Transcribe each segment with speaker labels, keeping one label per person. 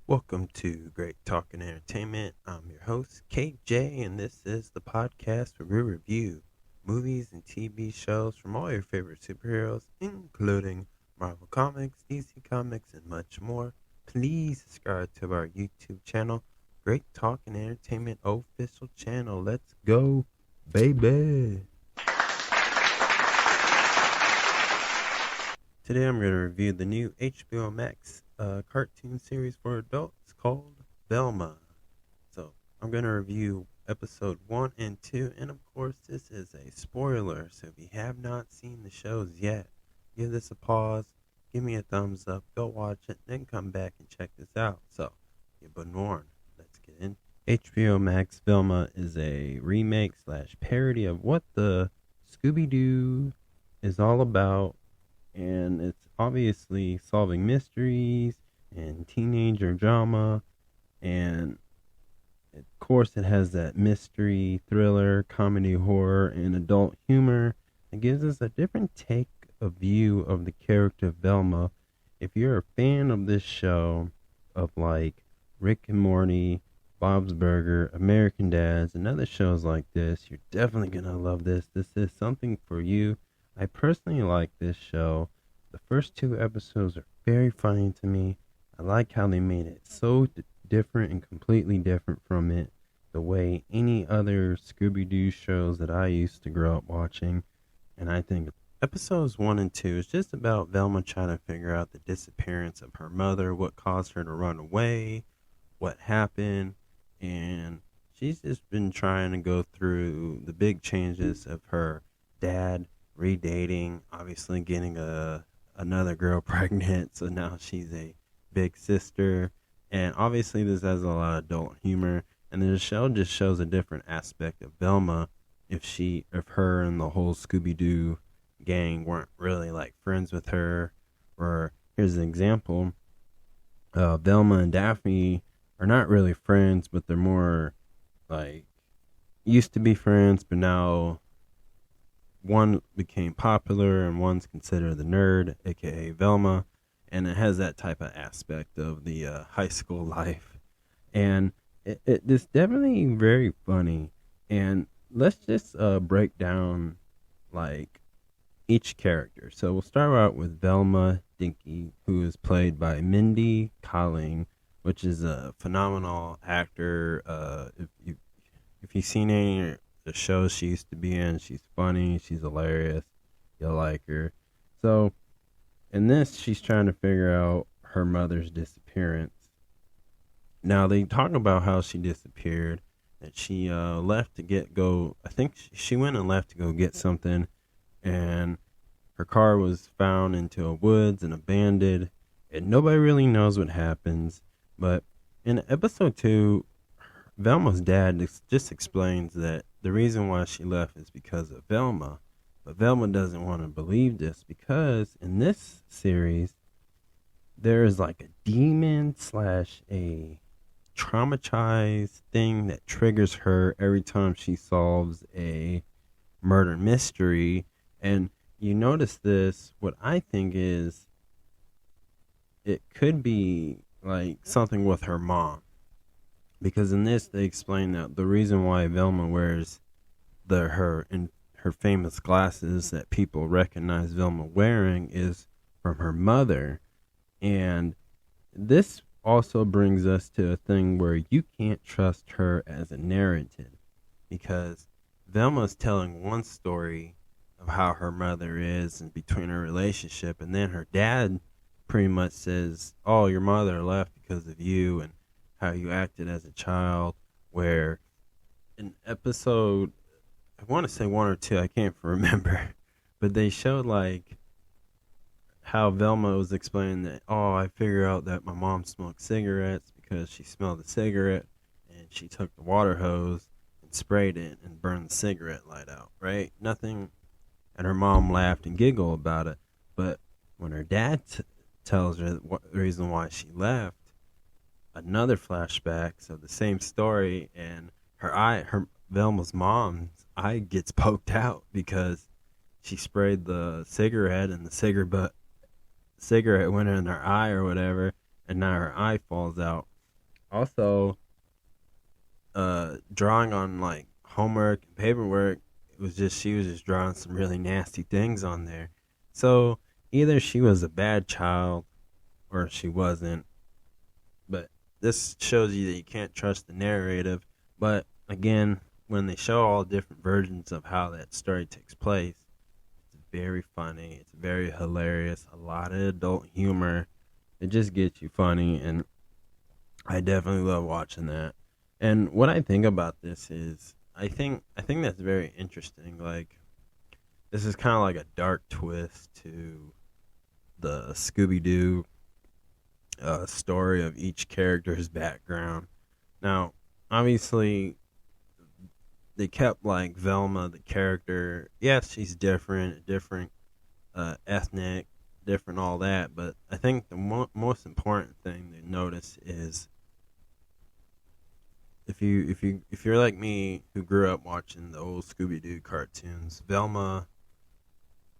Speaker 1: Welcome to Great Talk and Entertainment. I'm your host, KJ, and this is the podcast where we review movies and TV shows from all your favorite superheroes, including Marvel Comics, DC Comics, and much more. Please subscribe to our YouTube channel, Great Talk and Entertainment official channel. Let's go, baby! Today I'm going to review the new HBO Max cartoon series for adults called Velma. So I'm going to review episode 1 and 2, and of course this is a spoiler, so if you have not seen the shows yet, give this a pause, give me a thumbs up, go watch it, then come back and check this out. So you've been warned. Let's get in. HBO Max Velma is a remake / parody of what the Scooby-Doo is all about. And it's obviously solving mysteries and teenager drama. And of course, it has that mystery, thriller, comedy, horror, and adult humor. It gives us a different take of view of the character of Velma. If you're a fan of this show, of like Rick and Morty, Bob's Burger, American Dads, and other shows like this, you're definitely going to love this. This is something for you. I personally like this show. The first 2 episodes are very funny to me. I like how they made it so different and completely different from the way any other Scooby-Doo shows that I used to grow up watching. And I think episodes 1 and 2 is just about Velma trying to figure out the disappearance of her mother, what caused her to run away, what happened, and she's just been trying to go through the big changes of her dad redating, obviously getting another girl pregnant, so now she's a big sister, and obviously this has a lot of adult humor, and the show just shows a different aspect of Velma. If her and the whole Scooby-Doo gang weren't really like friends with her, or here's an example, Velma and Daphne are not really friends, but they're more like used to be friends, but now one became popular and one's considered the nerd, aka Velma, and it has that type of aspect of the high school life, and it's definitely very funny. And let's just break down like each character. So we'll start out with Velma Dinky, who is played by Mindy Kaling, which is a phenomenal actor. If you've seen any of the shows she used to be in, she's funny, she's hilarious, you'll like her. So in this, she's trying to figure out her mother's disappearance. Now they talk about how she disappeared, that she left to go. I think she went and left to go get something, and her car was found into a woods and abandoned, and nobody really knows what happens. But in episode 2, Velma's dad just explains that the reason why she left is because of Velma. But Velma doesn't want to believe this because in this series, there is like a demon / a traumatized thing that triggers her every time she solves a murder mystery. And you notice this, what I think is it could be like something with her mom. Because in this, they explain that the reason why Velma wears her famous glasses that people recognize Velma wearing is from her mother. And this also brings us to a thing where you can't trust her as a narrative, because Velma's telling one story of how her mother is and between her relationship, and then her dad pretty much says, oh, your mother left because of you and how you acted as a child. Where in episode, I want to say 1 or 2, I can't remember, but they showed like how Velma was explaining that, oh, I figured out that my mom smoked cigarettes because she smelled the cigarette and she took the water hose and sprayed it and burned the cigarette light out, right? Nothing. And her mom laughed and giggled about it. But when her dad tells her the reason why she left, another flashbacks of the same story, and her Velma's mom's eye gets poked out because she sprayed the cigarette and the cigarette went in her eye or whatever, and now her eye falls out. Also, drawing on like homework and paperwork, it was just she was just drawing some really nasty things on there. So either she was a bad child or she wasn't. But this shows you that you can't trust the narrative. But again, when they show all different versions of how that story takes place, it's very funny. It's very hilarious. A lot of adult humor. It just gets you funny, and I definitely love watching that. And what I think about this is, I think that's very interesting. Like this is kind of like a dark twist to the Scooby Doo story of each character's background. Now, obviously, they kept like Velma, the character. Yes, she's different ethnic, different all that. But I think the most important thing to notice is if you're like me who grew up watching the old Scooby Doo cartoons, Velma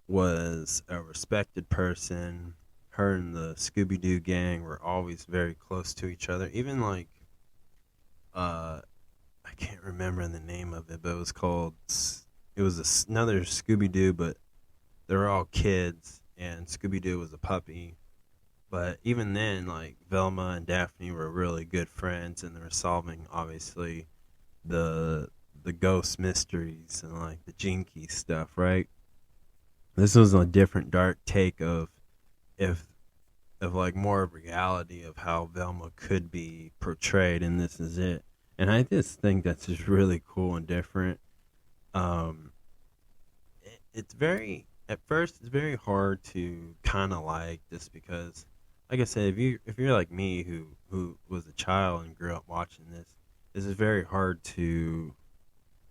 Speaker 1: was a respected person. Her and the Scooby Doo gang were always very close to each other. Even like uh I can't remember the name of it, but it was called. It was another Scooby Doo, but they were all kids, and Scooby Doo was a puppy. But even then, like Velma and Daphne were really good friends, and they were solving obviously the the ghost mysteries and like the Jinky stuff, right? This was a different dark take of if of like more of reality of how Velma could be portrayed, and this is it. And I just think that's just really cool and different. Um, it's very at first it's very hard to kind of like this because, like I said, if you're like me who was a child and grew up watching this is very hard to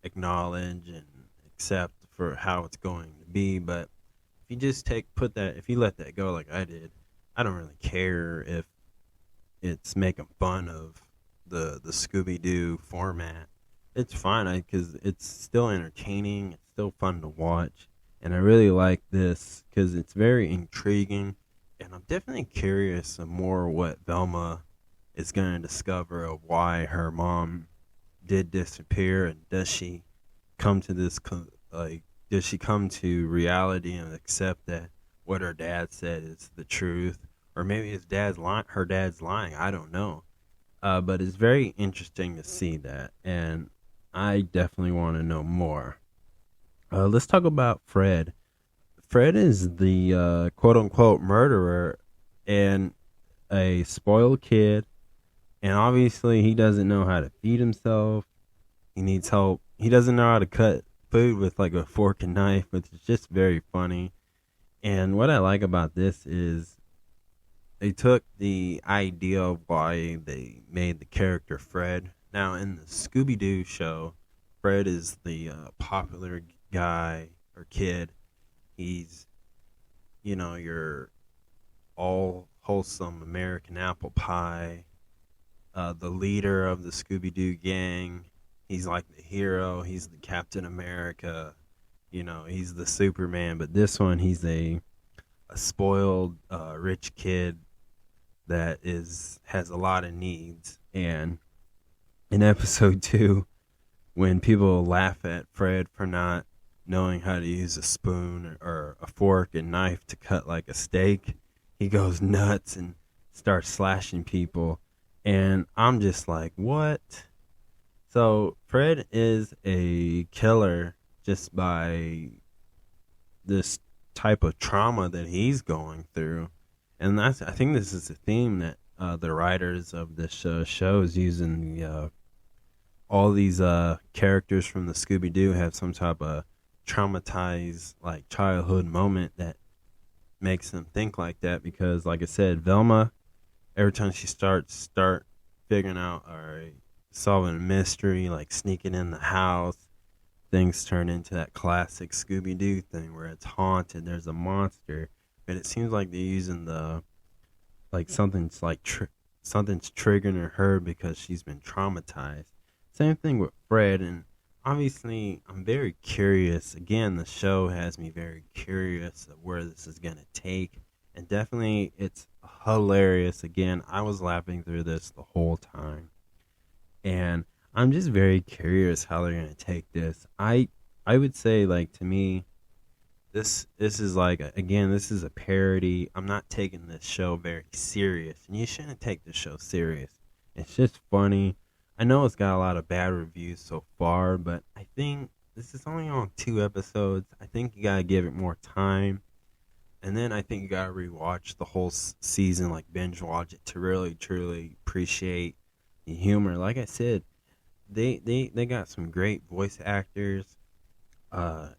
Speaker 1: acknowledge and accept for how it's going to be. But if you just if you let that go like I did, I don't really care if it's making fun of the Scooby Doo format. It's fine because it's still entertaining. It's still fun to watch, and I really like this because it's very intriguing. And I'm definitely curious of more what Velma is going to discover of why her mom did disappear, and does she come to like does she come to reality and accept that what her dad said is the truth, or maybe her dad's lying. I don't know. But it's very interesting to see that, and I definitely want to know more. Let's talk about Fred. Fred is the quote unquote murderer and a spoiled kid, and obviously he doesn't know how to feed himself. He needs help. He doesn't know how to cut food with like a fork and knife, which is just very funny. And what I like about this is they took the idea of why they made the character Fred. Now, in the Scooby Doo show, Fred is the popular guy or kid. He's, your all wholesome American apple pie, the leader of the Scooby Doo gang. He's like the hero. He's the Captain America. He's the Superman. But this one, he's a spoiled rich kid that has a lot of needs. And in episode 2, when people laugh at Fred for not knowing how to use a spoon or a fork and knife to cut like a steak, he goes nuts and starts slashing people. And I'm just like, what? So Fred is a killer just by this type of trauma that he's going through. And I think this is a theme that the writers of this show is using. All these characters from the Scooby Doo have some type of traumatized like childhood moment that makes them think like that. Because, like I said, Velma, every time she start figuring out or solving a mystery, like sneaking in the house, things turn into that classic Scooby Doo thing where it's haunted. There's a monster, but it seems like they're using the like something's triggering her because she's been traumatized. Same thing with Fred, and obviously I'm very curious. Again, the show has me very curious of where this is gonna take, and definitely it's hilarious. Again, I was laughing through this the whole time, and I'm just very curious how they're gonna take this. I would say, like, to me, this is like again, this is a parody. I'm not taking this show very serious, and you shouldn't take the show serious. It's just funny. I know it's got a lot of bad reviews so far, but I think this is only on 2 episodes. I think you gotta give it more time, and then I think you gotta rewatch the whole season, like binge watch it, to really truly appreciate the humor. Like I said, they got some great voice actors.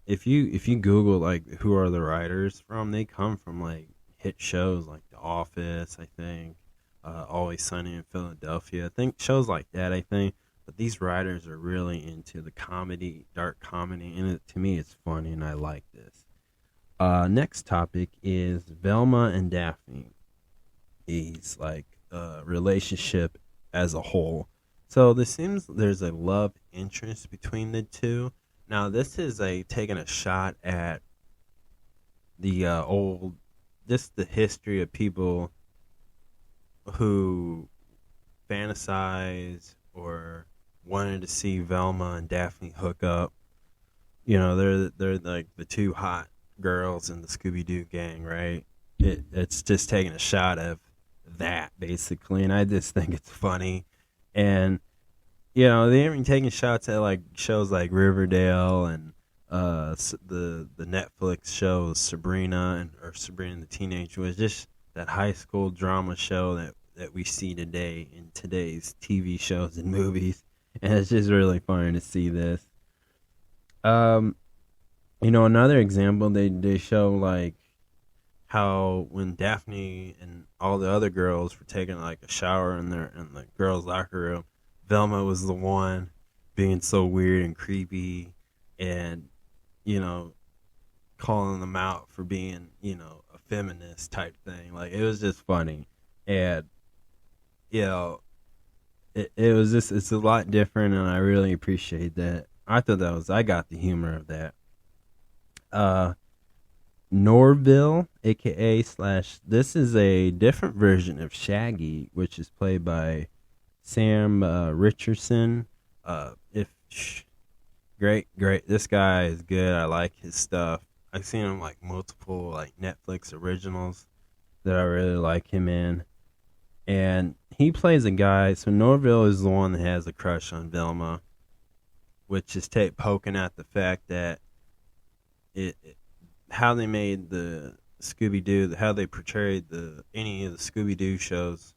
Speaker 1: If you Google like who are the writers from, they come from like hit shows like The Office, I think, Always Sunny in Philadelphia. I think shows like that. I think, but these writers are really into the comedy, dark comedy, and to me, it's funny, and I like this. Next topic is Velma and Daphne. Is like relationship as a whole. So this seems there's a love interest between the two. Now this is a taking a shot at the old, just the history of people who fantasize or wanted to see Velma and Daphne hook up. You know, they're like the two hot girls in the Scooby Doo gang, right? It's just taking a shot of that basically, and I just think it's funny. And you know, they even taking shots at like shows like Riverdale and the Netflix show Sabrina or Sabrina the Teenage Witch, just that high school drama show that we see today in today's TV shows and movies, and it's just really funny to see this. Um, you know, another example, they show like how when Daphne and all the other girls were taking like a shower in the girls' locker room, Velma was the one being so weird and creepy, and you know, calling them out for being, you know, a feminist type thing. Like, it was just funny, and you know, it was just, it's a lot different, and I really appreciate that. I got the humor of that. Uh, Norville, aka slash, this is a different version of Shaggy, which is played by Sam Richardson. If great, this guy is good. I like his stuff. I've seen him like multiple like Netflix originals that I really like him in, and he plays a guy. So Norville is the one that has a crush on Velma, which is poking at the fact that how they made the Scooby Doo, how they portrayed any of the Scooby Doo shows.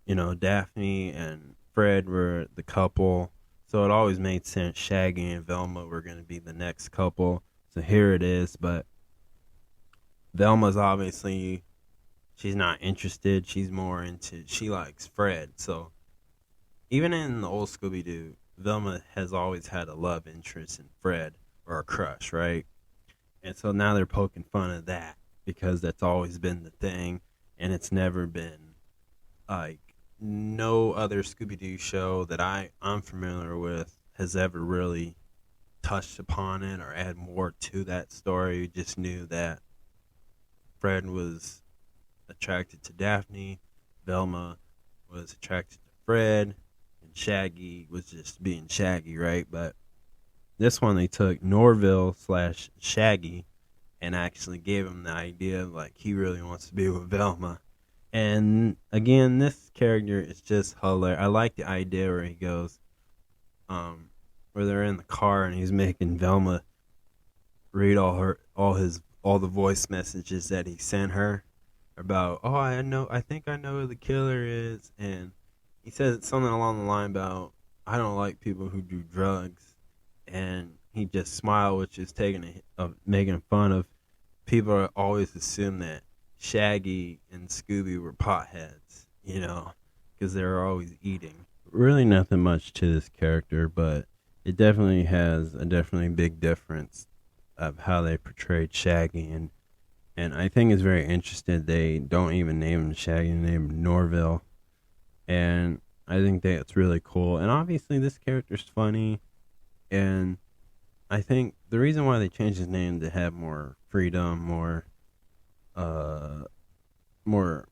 Speaker 1: You know, Daphne and Fred were the couple, so it always made sense Shaggy and Velma were going to be the next couple. So here it is, but Velma's obviously, she's not interested. She likes Fred. So even in the old Scooby Doo, Velma has always had a love interest in Fred, or a crush, right? And so now they're poking fun of that because that's always been the thing, and it's never been like, no other Scooby Doo show that I'm familiar with has ever really touched upon it or add more to that story. We just knew that Fred was attracted to Daphne, Velma was attracted to Fred, and Shaggy was just being Shaggy, right? But this one, they took Norville slash Shaggy and actually gave him the idea of like he really wants to be with Velma. And again, this character is just hilarious. I like the idea where he goes, where they're in the car and he's making Velma read all the voice messages that he sent her about, oh, I think I know who the killer is, and he says something along the line about, I don't like people who do drugs, and he just smiled, which is making fun of people always assume that Shaggy and Scooby were potheads, you know, because they were always eating. Really nothing much to this character, but it definitely has a definitely big difference of how they portrayed Shaggy, and I think it's very interesting they don't even name him Shaggy, they name him Norville, and I think that's really cool. And obviously this character's funny, and I think the reason why they changed his name to have more freedom, more more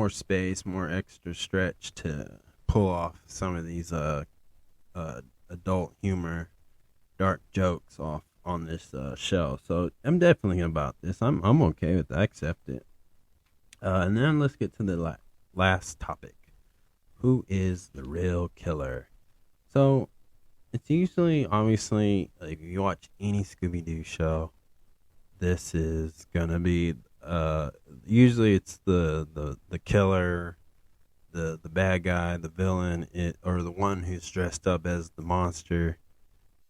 Speaker 1: space, more extra stretch to pull off some of these adult humor, dark jokes off on this show. So I'm definitely about this. I'm okay with that. I accept it. And then let's get to the last topic. Who is the real killer? So it's usually, obviously, like if you watch any Scooby Doo show, this is gonna be usually it's the killer, the bad guy, the villain, or the one who's dressed up as the monster,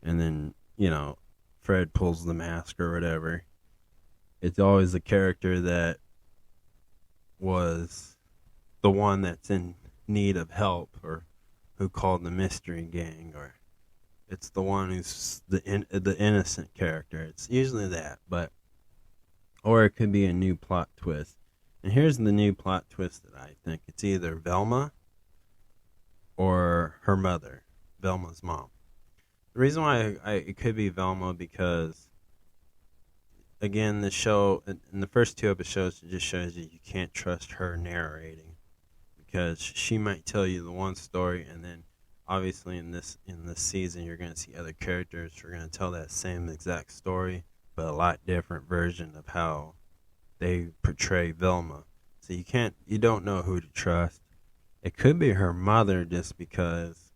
Speaker 1: and then Fred pulls the mask or whatever. It's always the character that was the one that's in need of help, or who called the mystery gang, or it's the one who's the innocent character. It's usually that, or it could be a new plot twist. And here's the new plot twist that I think. It's either Velma or her mother, Velma's mom. The reason why it could be Velma because, again, the show, in the first two episodes, it just shows you can't trust her narrating, because she might tell you the one story, and then obviously in this season you're going to see other characters who are going to tell that same exact story, but a lot different version of how they portray Velma. So you don't know who to trust. It could be her mother just because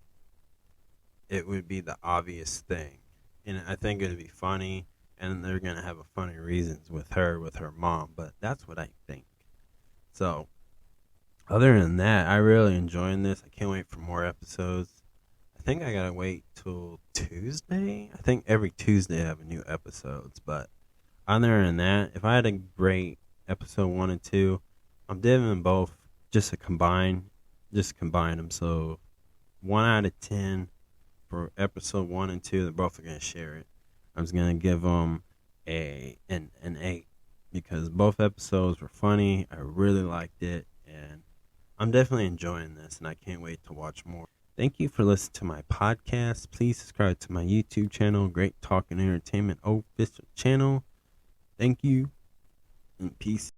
Speaker 1: it would be the obvious thing. And I think it would be funny, and they're going to have a funny reasons with her mom, but that's what I think. So, other than that, I really enjoying this. I can't wait for more episodes. I think I gotta wait till Tuesday. I think every Tuesday I have a new episodes, but other than that, if I had to rate episode 1 and 2, I'm giving them both just combine them. So 1 out of 10 for episode 1 and 2. They're both going to share it. I'm just going to give them an 8 because both episodes were funny. I really liked it, and I'm definitely enjoying this, and I can't wait to watch more. Thank you for listening to my podcast. Please subscribe to my YouTube channel, Great Talk and Entertainment official channel. Thank you, and peace.